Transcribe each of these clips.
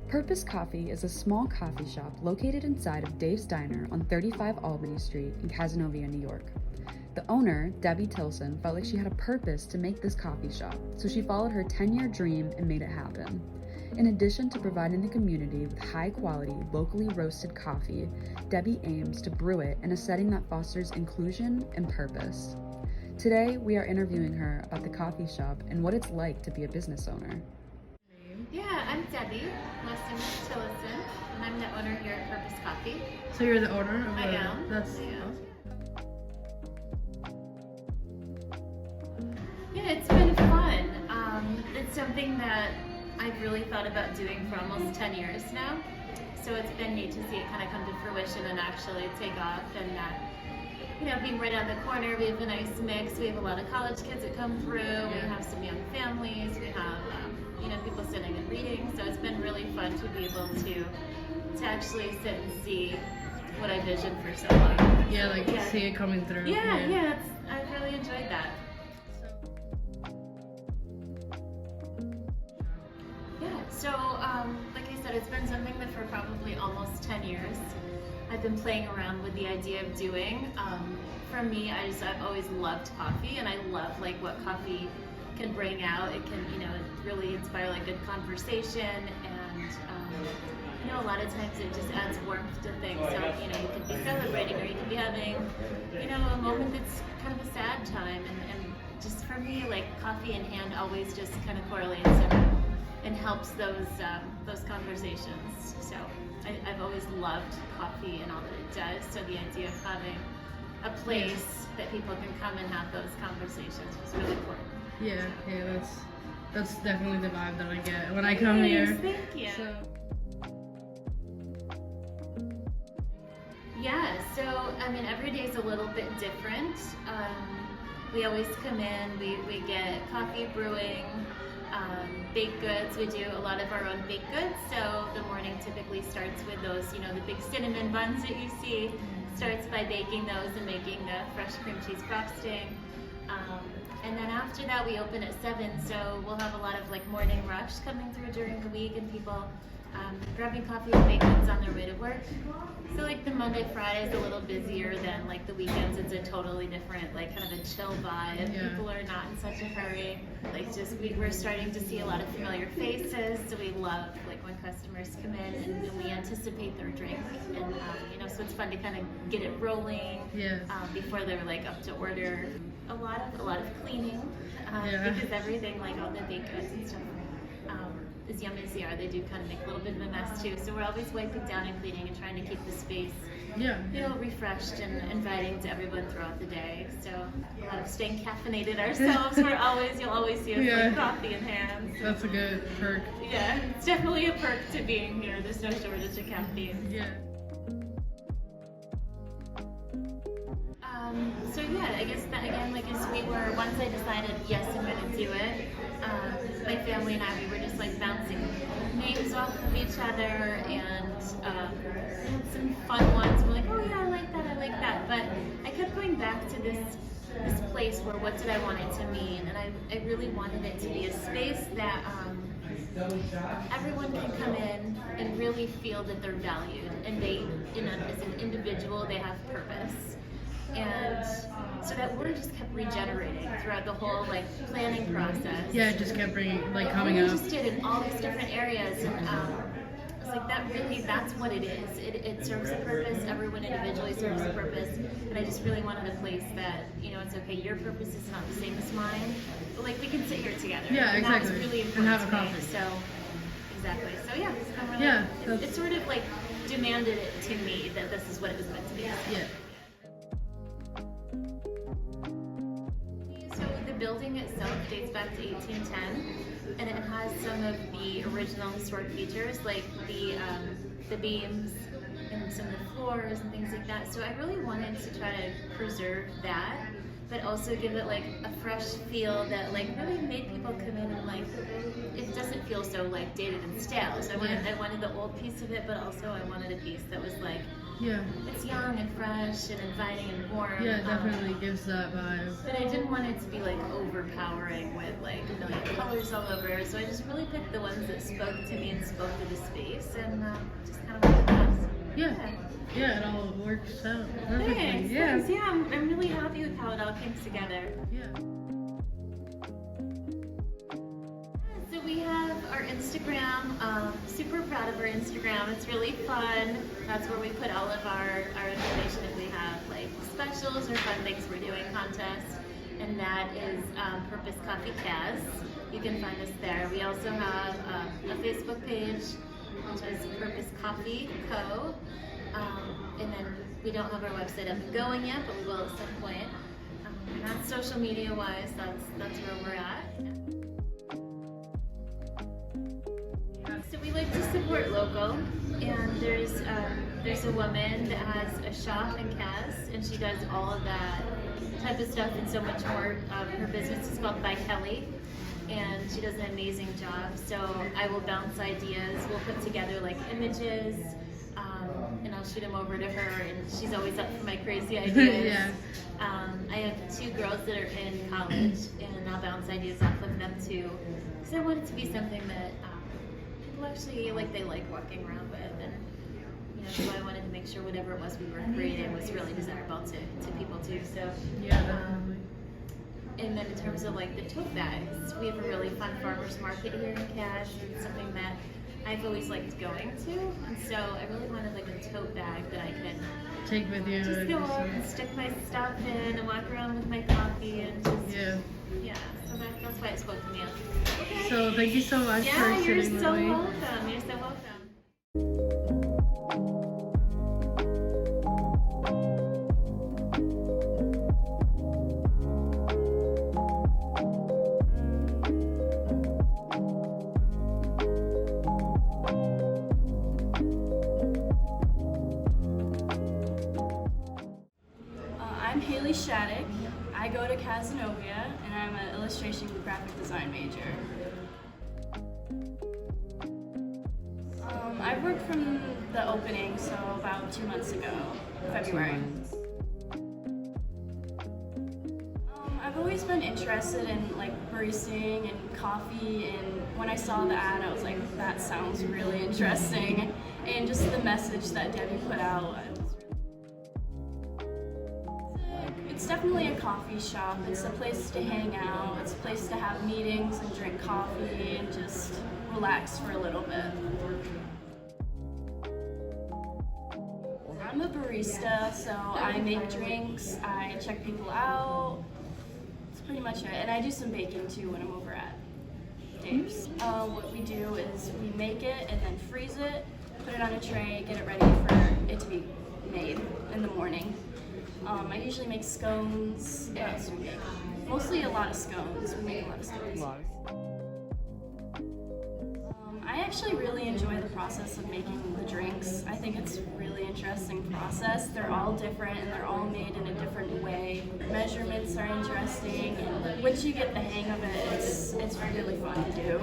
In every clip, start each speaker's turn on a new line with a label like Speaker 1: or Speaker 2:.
Speaker 1: Purpose Coffee is a small coffee shop located inside of Dave's Diner on 35 Albany Street in Cazenovia, New York. The owner, Debbie Tilson, felt like she had a purpose to make this coffee shop, so she followed her 10-year dream and made it happen. In addition to providing the community with high-quality, locally roasted coffee, Debbie aims to brew it in a setting that fosters inclusion and purpose. Today, we are interviewing her about the coffee shop and what it's like to be a business owner.
Speaker 2: Yeah, I'm Debbie, last name is Tillison, and I'm the owner here at Purpose Coffee.
Speaker 3: So you're the owner of
Speaker 2: I am.
Speaker 3: That's
Speaker 2: I am.
Speaker 3: awesome.
Speaker 2: Yeah, it's been fun. It's something that I've really thought about doing for almost 10 years now. So it's been neat to see it kind of come to fruition and actually take off. And being right on the corner, we have a nice mix. We have a lot of college kids that come through. We have some young families. We have people sitting and reading. So it's been really fun to be able to actually sit and see what I visioned for so long.
Speaker 3: Yeah, see it coming through.
Speaker 2: Yeah, I've really enjoyed that. So, like I said, it's been something that for probably almost 10 years I've been playing around with the idea of doing. For me, I've always loved coffee, and I love what coffee can bring out. It can, really inspire good conversation, and a lot of times it just adds warmth to things. So, you could be celebrating, or you could be having, a moment that's kind of a sad time, and just for me, coffee in hand always just kind of correlates and helps those conversations. So I've always loved coffee and all that it does. So the idea of having a place that people can come and have those conversations was really important.
Speaker 3: Yeah, that's definitely the vibe that I get when I come here.
Speaker 2: Thank you. So every day is a little bit different. We always come in, we get coffee brewing, baked goods. We do a lot of our own baked goods. So the morning typically starts with those, the big cinnamon buns that you see. Starts by baking those and making the fresh cream cheese frosting. And then after that, we open at 7. So we'll have a lot of morning rush coming through during the week, and people grabbing coffee and baked goods on their way to work. So the Monday, Friday is a little busier than the weekends. It's a totally different, kind of a chill vibe.
Speaker 3: Yeah.
Speaker 2: People are not in such a hurry. We're starting to see a lot of familiar faces. So we love when customers come in and we anticipate their drink, and so it's fun to kind of get it rolling before they're up to order. A lot of cleaning because everything all the baked goods and stuff. As yummy as they are, they do kind of make a little bit of a mess too. So we're always wiping down and cleaning and trying to keep the space, refreshed and inviting to everyone throughout the day. So a lot of staying caffeinated ourselves. You'll always see us with coffee in hand. So.
Speaker 3: That's a good perk.
Speaker 2: Yeah, it's definitely a perk to being here. There's no shortage of caffeine.
Speaker 3: Yeah.
Speaker 2: I guess that again, once I decided, yes, I'm going to do it, my family and I, we were just bouncing names off of each other, and had some fun ones. We're oh yeah, I like that. But I kept going back to this place where what did I want it to mean? And I really wanted it to be a space that everyone can come in and really feel that they're valued, and they, as an individual, they have purpose. And so that word just kept regenerating throughout the whole planning process.
Speaker 3: Yeah, it just kept coming up.
Speaker 2: It just did in all these different areas, and it's that's what it is. It serves a purpose. Everyone individually serves a purpose, and I just really wanted a place that it's okay. Your purpose is not the same as mine, but we can sit here together.
Speaker 3: Yeah,
Speaker 2: and
Speaker 3: exactly.
Speaker 2: That was really
Speaker 3: and
Speaker 2: important
Speaker 3: have a
Speaker 2: to me.
Speaker 3: coffee.
Speaker 2: So exactly. So yeah, it's been really, it sort of demanded it to me that this is what it was meant to be.
Speaker 3: Yeah.
Speaker 2: The building itself dates back to 1810, and it has some of the original historic features, like the beams and some of the floors and things like that. So I really wanted to try to preserve that, but also give it a fresh feel that really made people come in and it doesn't feel so dated and stale. So I wanted the old piece of it, but also I wanted a piece that was
Speaker 3: Yeah.
Speaker 2: It's young and fresh and inviting and warm.
Speaker 3: Yeah, it definitely gives that vibe.
Speaker 2: But I didn't want it to be like overpowering with like a million colors all over. So I just really picked the ones that spoke to me and spoke to the space, and just kind of went with those.
Speaker 3: Yeah. Yeah, it all works out perfectly.
Speaker 2: Thanks.
Speaker 3: Yeah.
Speaker 2: Thanks. Yeah, I'm really happy with how it all came together.
Speaker 3: Yeah.
Speaker 2: So we have our Instagram, super proud of our Instagram. It's really fun. That's where we put all of our information if we have like specials or fun things we're doing, contests. And that is Purpose Coffee Kaz. You can find us there. We also have a Facebook page, which is Purpose Coffee Co. And then we don't have our website up and going yet, but we will at some point. And that's social media wise, that's where we're at. So we like to support local, and there's a woman that has a shop in Cass, and she does all of that type of stuff and so much more. Her business is called By Kelly, and she does an amazing job. So I will bounce ideas. We'll put together like images, and I'll shoot them over to her, and she's always up for my crazy ideas.
Speaker 3: Yeah.
Speaker 2: I have 2 girls that are in college, and I'll bounce ideas off of them too, because I want it to be something that people actually they like walking around with, and so I wanted to make sure whatever it was we were creating was really desirable to people too. So
Speaker 3: Yeah, definitely.
Speaker 2: and then in terms of like the tote bags, we have a really fun farmers market here in Cass. It's something that I've always liked going to, and so I really wanted like a tote bag that I could
Speaker 3: Take with you.
Speaker 2: just go up and stick my stuff in and walk around with my coffee and just
Speaker 3: Yeah.
Speaker 2: So that's why it spoke to me. Okay.
Speaker 3: So thank you so much for
Speaker 2: Yeah, you're
Speaker 3: sitting
Speaker 2: so
Speaker 3: with me.
Speaker 2: welcome. You're so welcome.
Speaker 4: I'm Haley Shattuck. I go to Cazenovia, and I'm an illustration graphic design major. I worked from the opening, so about 2 months ago, February. I've always been interested in like baristing and coffee, and when I saw the ad, I was like, that sounds really interesting, and just the message that Debbie put out. It's definitely a coffee shop. It's a place to hang out. It's a place to have meetings and drink coffee and just relax for a little bit. I'm a barista, so I make drinks, I check people out. That's pretty much it. And I do some baking too when I'm over at Dave's. What we do is we make it and then freeze it, put it on a tray, get it ready for it to be made in the morning. I usually make scones. Yes, we make mostly a lot of scones. We make a lot of scones. I actually really enjoy the process of making the drinks. I think it's a really interesting process. They're all different and they're all made in a different way. Measurements are interesting, and once you get the hang of it, it's really fun to do.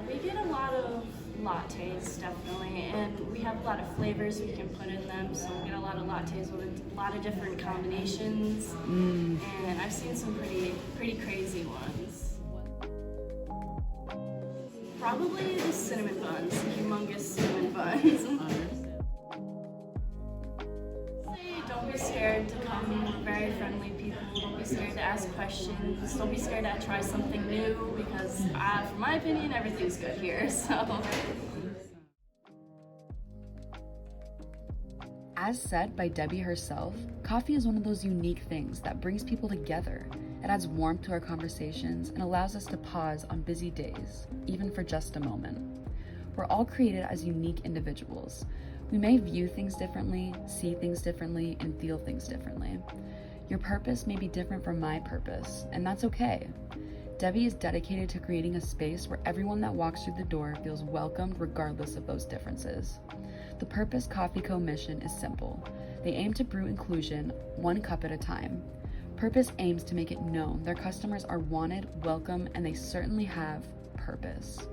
Speaker 4: We get a lot of lattes, definitely, and we have a lot of flavors we can put in them, so we get a lot of lattes with a lot of different combinations, and I've seen some pretty crazy ones. Probably the cinnamon buns, humongous cinnamon buns. Don't be scared to come. We're very friendly people. Don't be scared to ask questions. Don't be scared to try something new, because from my opinion, everything's good here. So.
Speaker 1: As said by Debbie herself, coffee is one of those unique things that brings people together. It adds warmth to our conversations and allows us to pause on busy days, even for just a moment. We're all created as unique individuals. We may view things differently, see things differently, and feel things differently. Your purpose may be different from my purpose, and that's okay. Debbie is dedicated to creating a space where everyone that walks through the door feels welcomed regardless of those differences. The Purpose Coffee Co. mission is simple. They aim to brew inclusion 1 cup at a time. Purpose aims to make it known their customers are wanted, welcome, and they certainly have purpose.